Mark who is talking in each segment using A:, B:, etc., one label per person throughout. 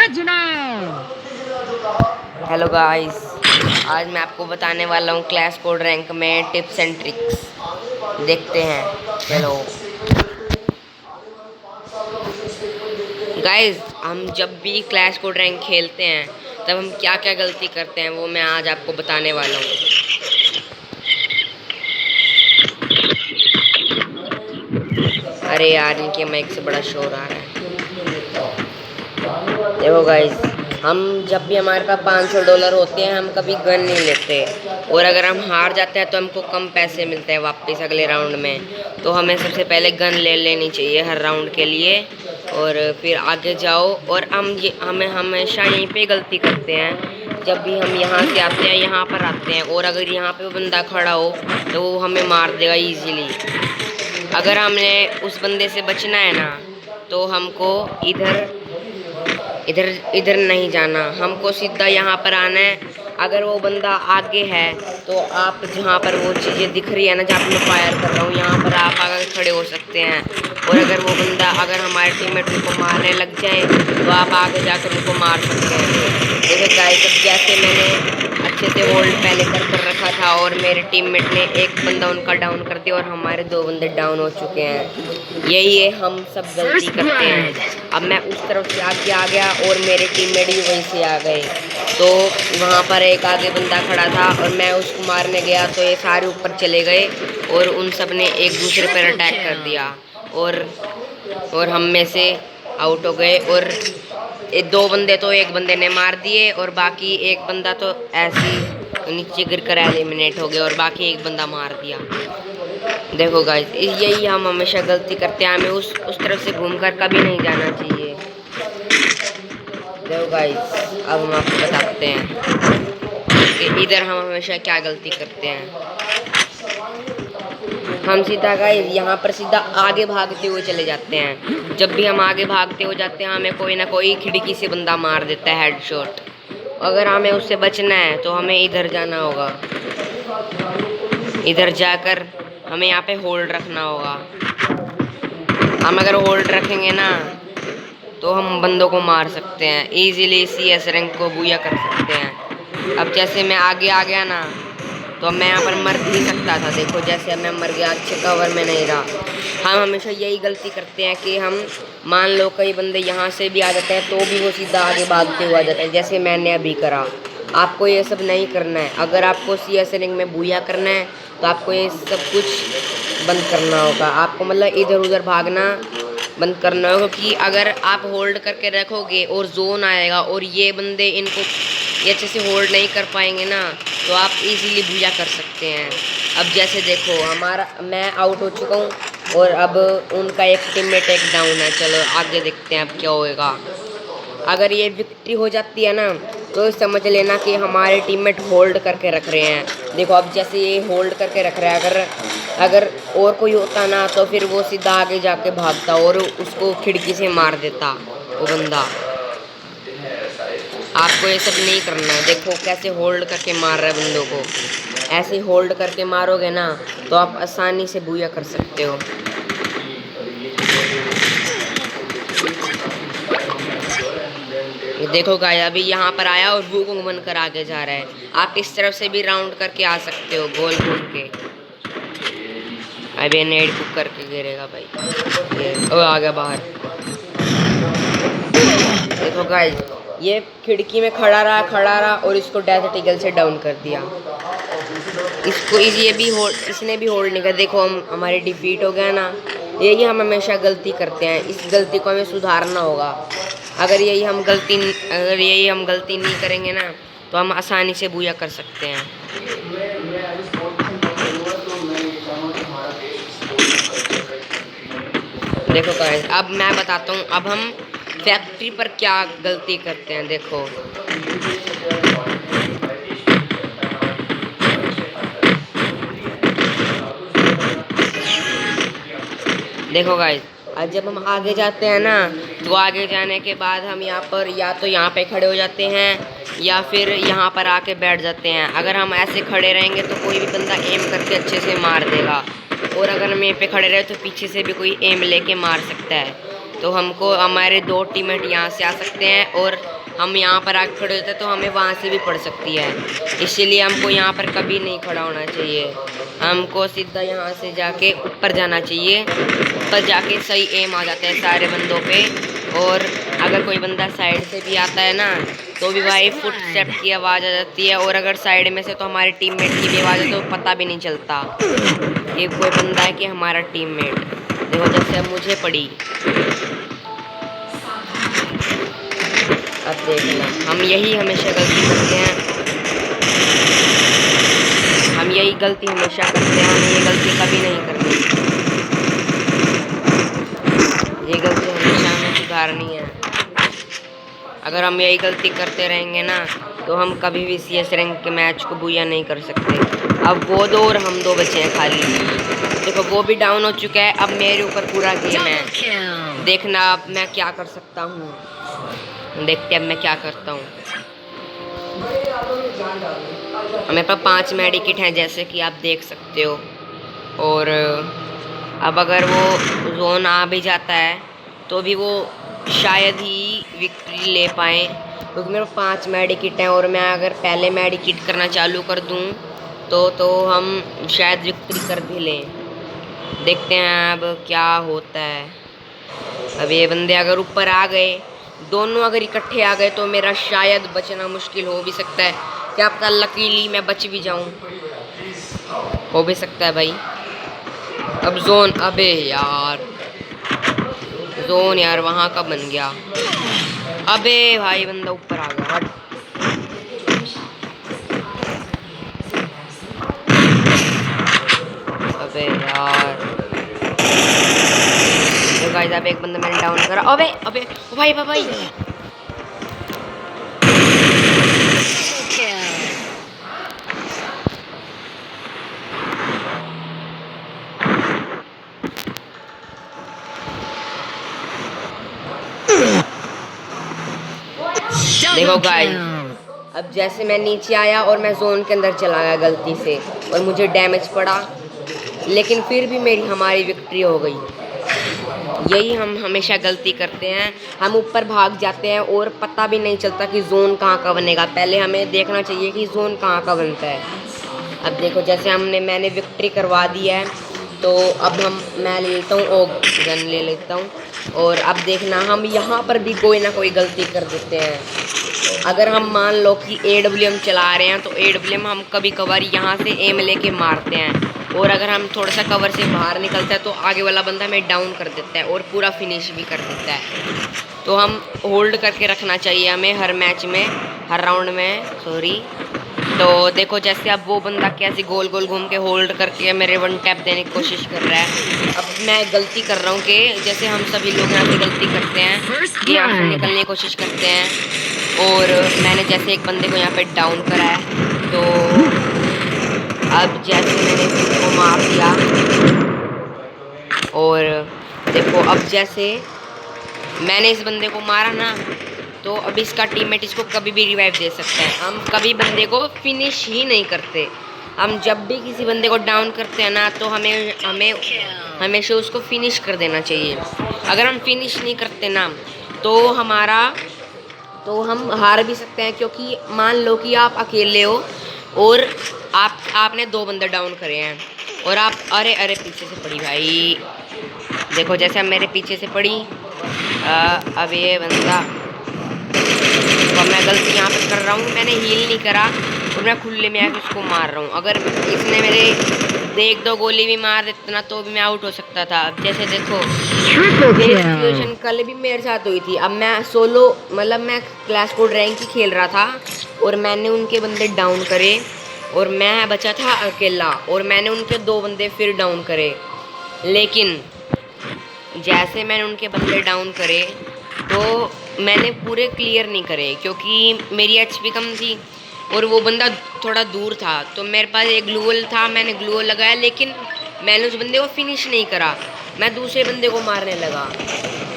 A: Hello guys, आज मैं आपको बताने वाला हूँ क्लैश कोड रैंक में टिप्स एंड ट्रिक्स। देखते हैं, चलो गाइस। हम जब भी क्लैश कोड रैंक खेलते हैं तब हम क्या क्या गलती करते हैं वो मैं आज आपको बताने वाला हूँ। अरे यार, इनके माइक से बड़ा शोर आ रहा है। देखो गाइस, हम जब भी हमारे पास $500 होते हैं हम कभी गन नहीं लेते, और अगर हम हार जाते हैं तो हमको कम पैसे मिलते हैं वापस अगले राउंड में। तो हमें सबसे पहले गन ले लेनी चाहिए हर राउंड के लिए, और फिर आगे जाओ। और हमें हमेशा यहीं पे गलती करते हैं। जब भी हम यहाँ से आते हैं, यहाँ पर आते हैं, और अगर यहाँ पे बंदा खड़ा हो तो वो हमें मार देगा इजीली। अगर हमने उस बंदे से बचना है ना, तो हमको इधर इधर इधर नहीं जाना, हमको सीधा यहाँ पर आना है। अगर वो बंदा आगे है तो आप जहाँ पर वो चीज़ें दिख रही है ना, जहाँ पर मैं फायर कर रहा हूँ, यहाँ पर आप आकर खड़े हो सकते हैं। और अगर वो बंदा, अगर हमारे टीममेट उनको मारने लग जाए तो आप आगे जाकर उनको मार सकते हैं। जैसे गाइस, अब जैसे मैंने अच्छे से होल्ड पहले कर रखा था और मेरे टीममेट ने एक बंदा उनका डाउन कर दिया और हमारे 2 बंदे डाउन हो चुके हैं। यही है, हम सब गलती करते हैं। अब मैं उस तरफ से आगे आ गया और मेरे टीममेट भी वहीं से आ गए, तो वहाँ पर एक आगे बंदा खड़ा था और मैं उसको मारने गया तो ये सारे ऊपर चले गए और उन सब ने एक दूसरे पर अटैक कर दिया, और हम में से आउट हो गए। और 2 बंदे तो एक बंदे ने मार दिए और बाकी एक बंदा तो ऐसे ही नीचे गिर कर एलिमिनेट हो गया और बाकी एक बंदा मार दिया। देखो गाइस, यही हम हमेशा गलती करते हैं, हमें उस तरफ से घूमकर कभी नहीं जाना चाहिए। देखो गाइस, अब हम आपको बताते हैं कि इधर हम हमेशा क्या गलती करते हैं। हम सीधा गाइस यहाँ पर सीधा आगे भागते हुए चले जाते हैं। जब भी हम आगे भागते हुए जाते हैं हमें कोई ना कोई खिड़की से बंदा मार देता है हेडशॉट। अगर हमें उससे बचना है तो हमें इधर जाना होगा। इधर जाकर हमें यहाँ पे होल्ड रखना होगा। हम अगर होल्ड रखेंगे ना तो हम बंदों को मार सकते हैं इजीली, CS रैंक को बूया कर सकते हैं। अब जैसे मैं आगे आ गया ना, तो मैं यहाँ पर मर भी सकता था। देखो जैसे अब मैं मर गया, अच्छे कवर में नहीं रहा। हम हमेशा यही गलती करते हैं कि हम, मान लो कई बंदे यहाँ से भी आ जाते हैं तो भी वो सीधा आगे भागते हुए आ जाते हैं, जैसे मैंने अभी करा। आपको ये सब नहीं करना है। अगर आपको CS रैंक में बूया करना है तो आपको ये सब कुछ बंद करना होगा। आपको मतलब इधर उधर भागना बंद करना होगा, क्योंकि अगर आप होल्ड करके रखोगे और जोन आएगा और ये बंदे इनको ये अच्छे से होल्ड नहीं कर पाएंगे ना, तो आप इजीली बूया कर सकते हैं। अब जैसे देखो, मैं आउट हो चुका हूँ और अब उनका एक टीममेट एक डाउन है। चलो आगे देखते हैं अब क्या होएगा। अगर ये विक्ट्री हो जाती है ना, तो समझ लेना कि हमारे टीममेट होल्ड करके रख रहे हैं। देखो अब जैसे ये होल्ड करके रख रहा है, अगर और कोई होता ना तो फिर वो सीधा आगे जाके भागता और उसको खिड़की से मार देता वो बंदा। आपको ये सब नहीं करना है। देखो कैसे होल्ड करके मार रहा है बंदों को। ऐसे होल्ड करके मारोगे ना तो आप आसानी से बूया कर सकते हो। देखो गाइस, अभी यहाँ पर आया और वो बनकर आगे जा रहा है। आप इस तरफ से भी राउंड करके आ सकते हो, गोल घूम के। अभी नेट बुक करके गिरेगा भाई, ये ओ आ गया बाहर। देखो गाइस, ये खिड़की में खड़ा रहा और इसको डेथ टिगल से डाउन कर दिया। इसको ये भी होल्ड, इसने भी होल्ड नहीं किया। देखो हमारी डिफीट हो गया ना। यही हम हमेशा गलती करते हैं, इस गलती को हमें सुधारना होगा। अगर यही हम गलती नहीं करेंगे ना तो हम आसानी से बूया कर सकते हैं। देखो गाइस, अब मैं बताता हूँ अब हम फैक्ट्री पर क्या गलती करते हैं। देखो गाइस, आज जब हम आगे जाते हैं ना, तो आगे जाने के बाद हम यहाँ पर या तो यहाँ पे खड़े हो जाते हैं या फिर यहाँ पर आके बैठ जाते हैं। अगर हम ऐसे खड़े रहेंगे तो कोई भी बंदा एम करके अच्छे से मार देगा, और अगर हम यहीं पे खड़े रहे तो पीछे से भी कोई एम लेके मार सकता है। तो हमको हमारे 2 टीममेट यहाँ से आ सकते हैं और हम यहाँ पर आके खड़े होते तो हमें वहाँ से भी पड़ सकती है, इसीलिए हमको यहाँ पर कभी नहीं खड़ा होना चाहिए। हमको सीधा यहाँ से जाके ऊपर जाना चाहिए, ऊपर जाके सही एम आ जाता है सारे बंदों पे। और अगर कोई बंदा साइड से भी आता है ना तो भी भाई फुटस्टेप की आवाज़ आ जाती है, और अगर साइड में से तो हमारे टीममेट की भी आवाज़ है तो पता भी नहीं चलता कि कोई बंदा है कि हमारा टीममेट। देखो जैसे अब मुझे पड़ी, अब देखना हम यही हमेशा गलती करते हैं, हम यही गलती हमेशा करते हैं, हमें ये गलती कभी नहीं करनी, ये गलती हमेशा हमें सुधारनी है। अगर हम यही गलती करते रहेंगे ना तो हम कभी भी CS रैंक के मैच को बुया नहीं कर सकते। अब वो दो और हम दो बचे हैं खाली। देखो वो भी डाउन हो चुका है, अब मेरे ऊपर पूरा गेम है। देखना अब मैं क्या कर सकता हूँ, देखते अब मैं क्या करता हूँ। मेरे पास 5 मेडिकिट हैं जैसे कि आप देख सकते हो, और अब अगर वो जोन आ भी जाता है तो भी वो शायद ही विक्ट्री ले पाए, क्योंकि मेरे 5 मेडिकिट हैं, और मैं अगर पहले मेडिकिट करना चालू कर दूं तो हम शायद विक्ट्री कर भी लें। देखते हैं अब क्या होता है। अब ये बंदे अगर ऊपर आ गए, दोनों अगर इकट्ठे आ गए तो मेरा शायद बचना मुश्किल हो भी सकता है, क्या पता लकीली मैं बच भी जाऊं, हो भी सकता है भाई। अब जोन, अबे यार जोन यार वहाँ का बन गया। अबे भाई बंदा ऊपर आ गया, हट। अबे यार तो गाइस अब एक बंदा मैंने डाउन करा। अबे अबे भाई भाई, भाई। देखो गाइस अब जैसे मैं नीचे आया और मैं जोन के अंदर चला गया गलती से और मुझे डैमेज पड़ा, लेकिन फिर भी हमारी विक्ट्री हो गई। यही हम हमेशा गलती करते हैं, हम ऊपर भाग जाते हैं और पता भी नहीं चलता कि जोन कहाँ का बनेगा। पहले हमें देखना चाहिए कि जोन कहाँ का बनता है। अब देखो जैसे मैंने विक्ट्री करवा दी है, तो अब मैं ले लेता हूँ ओग गन ले लेता हूँ, और अब देखना हम यहाँ पर भी कोई ना कोई गलती कर देते हैं। अगर हम मान लो कि AWM चला रहे हैं तो AWM हम कभी कभार यहाँ से एम लेके मारते हैं, और अगर हम थोड़ा सा कवर से बाहर निकलता है तो आगे वाला बंदा हमें डाउन कर देता है और पूरा फिनिश भी कर देता है। तो हम होल्ड करके रखना चाहिए हमें हर मैच में, हर राउंड में, सॉरी। तो देखो जैसे अब वो बंदा कैसे गोल गोल घूम के होल्ड करके मेरे 1 टैप देने की कोशिश कर रहा है। अब मैं गलती कर रहा हूँ कि जैसे हम सभी लोग यहाँ से गलती करते हैं कि यहाँ से निकलने की कोशिश करते हैं, और मैंने जैसे एक बंदे को यहाँ पे डाउन करा है, तो अब जैसे मैंने इसको मार दिया, और देखो अब जैसे मैंने इस बंदे को मारा ना, तो अब इसका टीममेट इसको कभी भी रिवाइव दे सकता है। हम कभी बंदे को फिनिश ही नहीं करते, हम जब भी किसी बंदे को डाउन करते हैं ना तो हमें हमेशा उसको फिनिश कर देना चाहिए। अगर हम फिनिश नहीं करते ना तो हम हार भी सकते हैं, क्योंकि मान लो कि आप अकेले हो और आपने 2 बंदे डाउन करे हैं और आप अरे अरे पीछे से पड़ी भाई। देखो जैसे अब मेरे पीछे से पड़ी, अब ये बंदा, तो मैं गलती यहाँ पे कर रहा हूँ, मैंने हील नहीं करा और मैं खुले में आके उसको मार रहा हूँ। अगर इसने मेरे 1-2 गोली भी मार देता ना तो भी मैं आउट हो सकता था। अब जैसे देखो ये सिचुएशन कल भी मेरे साथ हुई थी। अब मैं सोलो, मतलब मैं क्लास कोड रैंक ही खेल रहा था और मैंने उनके बंदे डाउन करे और मैं बचा था अकेला, और मैंने उनके 2 बंदे फिर डाउन करे। लेकिन जैसे मैंने उनके बंदे डाउन करे तो मैंने पूरे क्लियर नहीं करे, क्योंकि मेरी HP कम थी और वो बंदा थोड़ा दूर था। तो मेरे पास एक ग्लूवल था, मैंने ग्लूवल लगाया, लेकिन मैंने उस बंदे को फिनिश नहीं करा। मैं दूसरे बंदे को मारने लगा,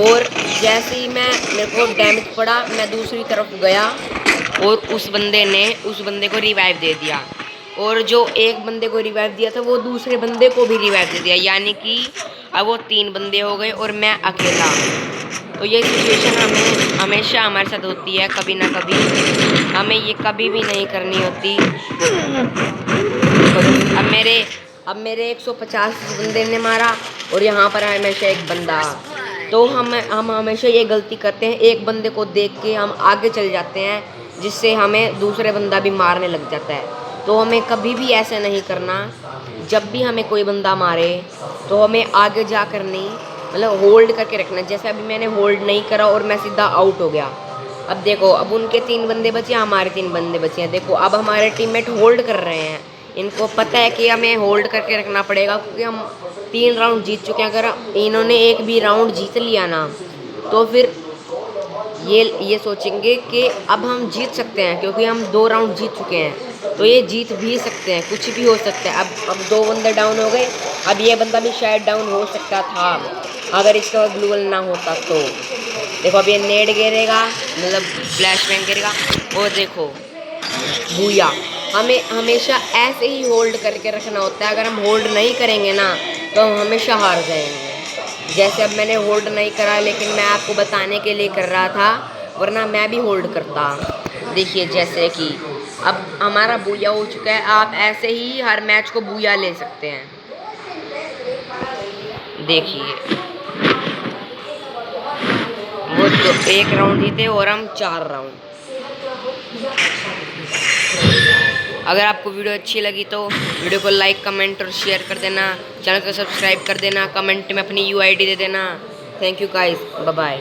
A: और जैसे ही मेरे को डैमेज पड़ा, मैं दूसरी तरफ गया और उस बंदे को रिवाइव दे दिया, और जो एक बंदे को रिवाइव दिया था वो दूसरे बंदे को भी रिवाइव दे दिया, यानी कि अब वो 3 बंदे हो गए और मैं अकेला। तो ये सिचुएशन हमें हमेशा हमारे साथ होती है, कभी ना कभी हमें ये कभी भी नहीं करनी होती। अब मेरे 150 बंदे ने मारा और यहाँ पर हमेशा एक बंदा। तो हम हमेशा ये गलती करते हैं, एक बंदे को देख के हम आगे चले जाते हैं, जिससे हमें दूसरे बंदा भी मारने लग जाता है। तो हमें कभी भी ऐसे नहीं करना। जब भी हमें कोई बंदा मारे तो हमें आगे जाकर नहीं, मतलब होल्ड करके रखना। जैसे अभी मैंने होल्ड नहीं करा और मैं सीधा आउट हो गया। अब देखो, अब उनके 3 बंदे बचे, हमारे 3 बंदे बचे हैं। देखो अब हमारे टीममेट होल्ड कर रहे हैं, इनको पता है कि हमें होल्ड करके रखना पड़ेगा, क्योंकि हम 3 राउंड जीत चुके हैं। अगर इन्होंने एक भी राउंड जीत लिया ना, तो फिर ये सोचेंगे कि अब हम जीत सकते हैं, क्योंकि हम 2 राउंड जीत चुके हैं। तो ये जीत भी सकते हैं, कुछ भी हो सकता है। अब 2 बंदे डाउन हो गए, अब ये बंदा भी शायद डाउन हो सकता था अगर इसका ग्लू वॉल ना होता तो। देखो अब ये नेड गिरेगा, मतलब फ्लैश बैंग गिरेगा, और देखो भूया। हमें हमेशा ऐसे ही होल्ड करके रखना होता है। अगर हम होल्ड नहीं करेंगे ना, तो हम हमेशा हार जाएंगे। जैसे अब मैंने होल्ड नहीं करा, लेकिन मैं आपको बताने के लिए कर रहा था, वरना मैं भी होल्ड करता। देखिए जैसे कि अब हमारा बूया हो चुका है। आप ऐसे ही हर मैच को बूया ले सकते हैं। देखिए वो तो 1 राउंड जीते और हम 4 राउंड। अगर आपको वीडियो अच्छी लगी तो वीडियो को लाइक, कमेंट और शेयर कर देना। चैनल को सब्सक्राइब कर देना। कमेंट में अपनी यूआईडी दे देना। Thank you guys, bye bye.